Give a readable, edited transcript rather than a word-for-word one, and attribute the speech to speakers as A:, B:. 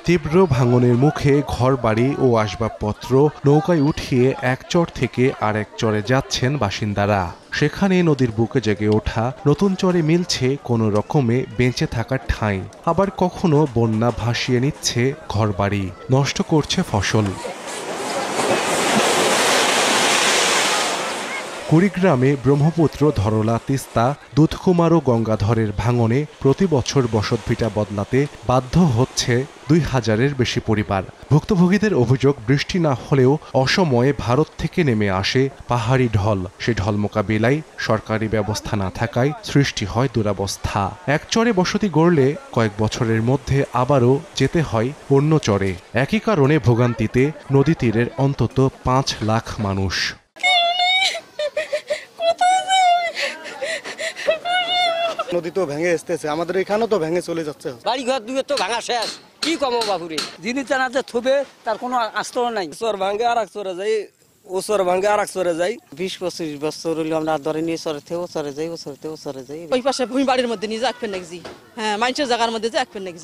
A: তীব্র ভাঙনের মুখে ঘরবাড়ি ও আসবাবপত্র নৌকায় উঠিয়ে এক চর থেকে আরেক চরে যাচ্ছেন বাসিন্দারা। সেখানে নদীর বুকে জেগে ওঠা নতুন চরে মিলছে কোনো রকমে বেঁচে থাকার ঠাঁই, আবার কখনো বন্যা ভাসিয়ে নিচ্ছে ঘরবাড়ি, নষ্ট করছে ফসল। কুড়িগ্রামে ব্রহ্মপুত্র, ধরলা, তিস্তা, দুধকুমার ও গঙ্গাধরের ভাঙনে প্রতি বছর বসতভিটা বদলাতে বাধ্য হচ্ছে ২,০০০-এর বেশি পরিবার। ভুক্তভোগীদের অভিযোগ, বৃষ্টি না হলেও অসময়ে ভারত থেকে নেমে আসে পাহাড়ি ঢল। সে ঢল মোকাবিলায় সরকারি ব্যবস্থা না থাকায় সৃষ্টি হয় দুরবস্থা। এক চরে বসতি গড়লে কয়েক বছরের মধ্যে আবারও যেতে হয় অন্য চরে। একই কারণে ভোগান্তিতে নদী তীরের অন্তত ৫ লাখ মানুষ।
B: নদী তো ভেঙে আসতেছে, আমাদের এখানেও তো ভেঙে চলে যাচ্ছে।
C: বাড়ি ঘর দুয়ে তো ভাঙা শেষ, কি কমো বাবুরে। যিনি জানাতে থবে তার কোনো আস্তরণ নাই। চর ভাঙে আর এক চরে যাই, ও চর ভাঙে আর এক চরে যাই। ২০-২৫ বছর হইলো আমরা ধরে নিয়ে চরে থেকে চরে যাই, ও চরে থেকে চরে যাই।
D: ওই পাশে ভূমি বাড়ির মধ্যে নিয়ে যাকবেন নাকি? হ্যাঁ, মানুষের জায়গার মধ্যে যাকবেন নাকি?